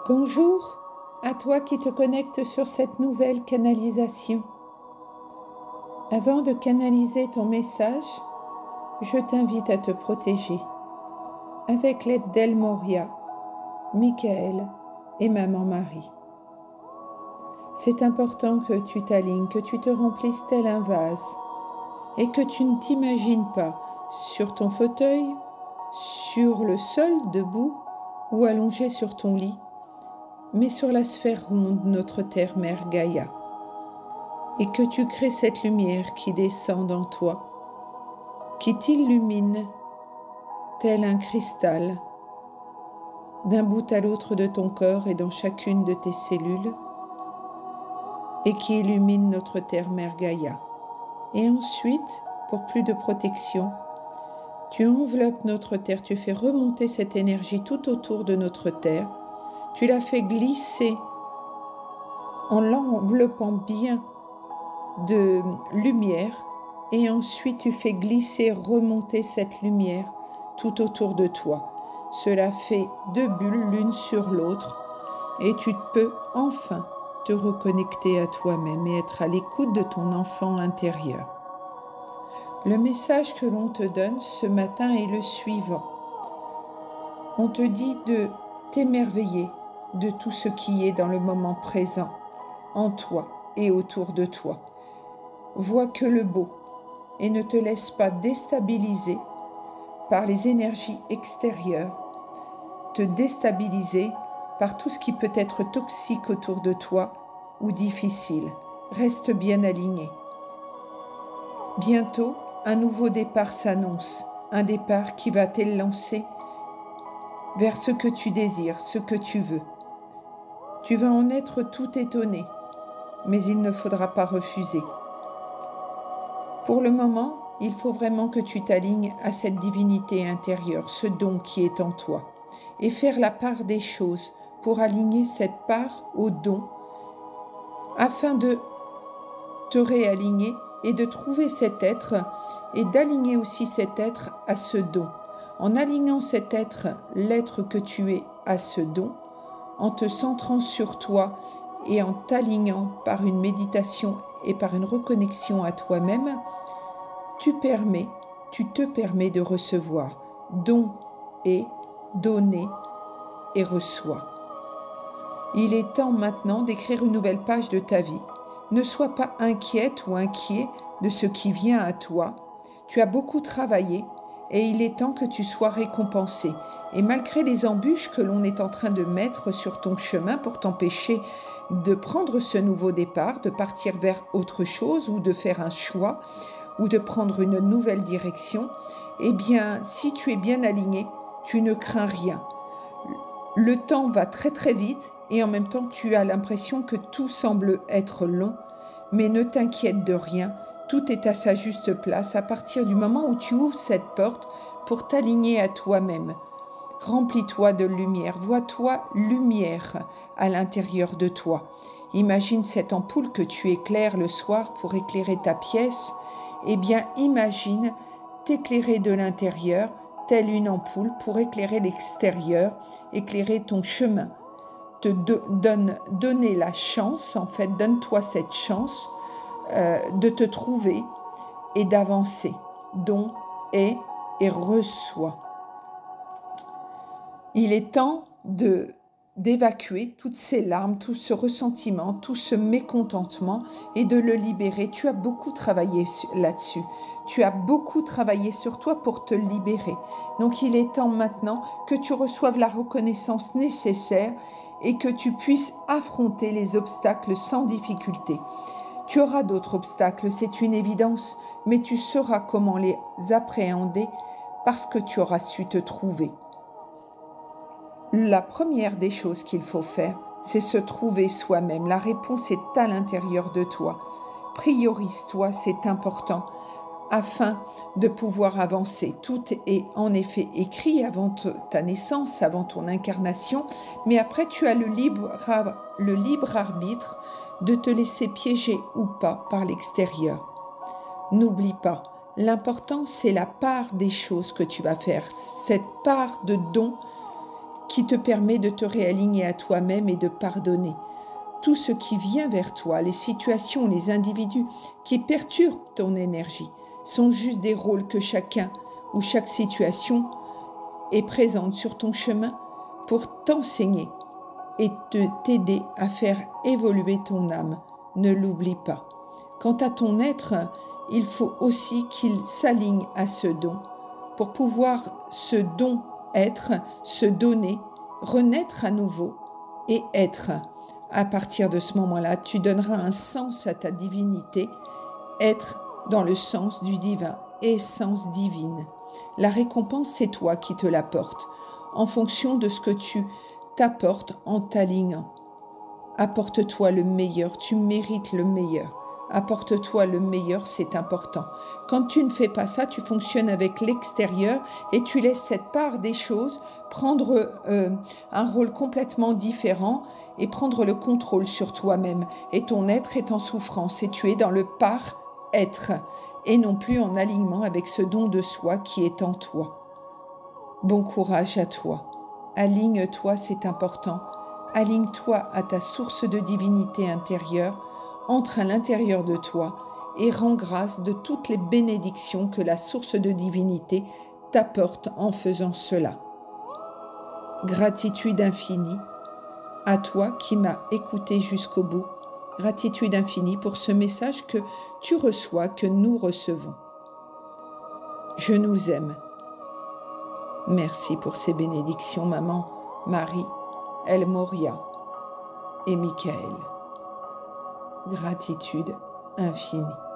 Bonjour à toi qui te connectes sur cette nouvelle canalisation. Avant de canaliser ton message, je t'invite à te protéger avec l'aide d'El Moria, Michael et Maman Marie. C'est important que tu t'alignes, que tu te remplisses tel un vase et que tu ne t'imagines pas sur ton fauteuil, sur le sol debout ou allongé sur ton lit, mais sur la sphère ronde, notre terre-mère Gaïa, et que tu crées cette lumière qui descend en toi, qui t'illumine tel un cristal, d'un bout à l'autre de ton corps et dans chacune de tes cellules, et qui illumine notre terre-mère Gaïa. Et ensuite, pour plus de protection, tu enveloppes notre terre, tu fais remonter cette énergie tout autour de notre terre, tu la fais glisser en l'enveloppant bien de lumière, et ensuite tu fais glisser, remonter cette lumière tout autour de toi. Cela fait 2 bulles l'une sur l'autre et tu peux enfin te reconnecter à toi-même et être à l'écoute de ton enfant intérieur. Le message que l'on te donne ce matin est le suivant. On te dit de t'émerveiller de tout ce qui est dans le moment présent, en toi et autour de toi. Vois que le beau et ne te laisse pas déstabiliser par les énergies extérieures, te déstabiliser par tout ce qui peut être toxique autour de toi ou difficile. Reste bien aligné. Bientôt, un nouveau départ s'annonce, un départ qui va t'élancer vers ce que tu désires, ce que tu veux. Tu vas en être tout étonné, mais il ne faudra pas refuser. Pour le moment, il faut vraiment que tu t'alignes à cette divinité intérieure, ce don qui est en toi, et faire la part des choses pour aligner cette part au don, afin de te réaligner et de trouver cet être, et d'aligner aussi cet être à ce don. En alignant cet être, l'être que tu es à ce don, en te centrant sur toi et en t'alignant par une méditation et par une reconnexion à toi-même, tu te permets de recevoir. Don et donner et reçois. Il est temps maintenant d'écrire une nouvelle page de ta vie. Ne sois pas inquiète ou inquiet de ce qui vient à toi. Tu as beaucoup travaillé et il est temps que tu sois récompensé. Et malgré les embûches que l'on est en train de mettre sur ton chemin pour t'empêcher de prendre ce nouveau départ, de partir vers autre chose ou de faire un choix ou de prendre une nouvelle direction, eh bien, si tu es bien aligné, tu ne crains rien. Le temps va très très vite et en même temps tu as l'impression que tout semble être long, mais ne t'inquiète de rien, tout est à sa juste place à partir du moment où tu ouvres cette porte pour t'aligner à toi-même. Remplis-toi de lumière, vois-toi lumière à l'intérieur de toi. Imagine cette ampoule que tu éclaires le soir pour éclairer ta pièce. Eh bien, imagine t'éclairer de l'intérieur, telle une ampoule pour éclairer l'extérieur, éclairer ton chemin. Donner la chance, en fait, donne-toi cette chance de te trouver et d'avancer. Don, et reçois. Il est temps d'évacuer toutes ces larmes, tout ce ressentiment, tout ce mécontentement et de le libérer. Tu as beaucoup travaillé là-dessus. Tu as beaucoup travaillé sur toi pour te libérer. Donc il est temps maintenant que tu reçoives la reconnaissance nécessaire et que tu puisses affronter les obstacles sans difficulté. Tu auras d'autres obstacles, c'est une évidence, mais tu sauras comment les appréhender parce que tu auras su te trouver. La première des choses qu'il faut faire, c'est se trouver soi-même. La réponse est à l'intérieur de toi. Priorise-toi, c'est important, afin de pouvoir avancer. Tout est en effet écrit avant ta naissance, avant ton incarnation, mais après tu as le libre arbitre de te laisser piéger ou pas par l'extérieur. N'oublie pas, l'important c'est la part des choses que tu vas faire, cette part de don qui te permet de te réaligner à toi-même et de pardonner. Tout ce qui vient vers toi, les situations, les individus qui perturbent ton énergie, sont juste des rôles que chacun ou chaque situation est présente sur ton chemin pour t'enseigner et t'aider à faire évoluer ton âme. Ne l'oublie pas. Quant à ton être, il faut aussi qu'il s'aligne à ce don pour pouvoir ce don être, se donner, renaître à nouveau et être. À partir de ce moment-là, tu donneras un sens à ta divinité, être dans le sens du divin, essence divine. La récompense, c'est toi qui te l'apportes, en fonction de ce que tu t'apportes en t'alignant. Apporte-toi le meilleur, tu mérites le meilleur. Apporte-toi le meilleur, c'est important. Quand tu ne fais pas ça, tu fonctionnes avec l'extérieur et tu laisses cette part des choses prendre un rôle complètement différent et prendre le contrôle sur toi-même. Et ton être est en souffrance et tu es dans le par-être et non plus en alignement avec ce don de soi qui est en toi. Bon courage à toi. Aligne-toi, c'est important. Aligne-toi à ta source de divinité intérieure, entre à l'intérieur de toi et rends grâce de toutes les bénédictions que la source de divinité t'apporte en faisant cela. Gratitude infinie à toi qui m'as écouté jusqu'au bout. Gratitude infinie pour ce message que tu reçois, que nous recevons. Je nous aime. Merci pour ces bénédictions, maman, Marie, El Moria et Michael. Gratitude infinie.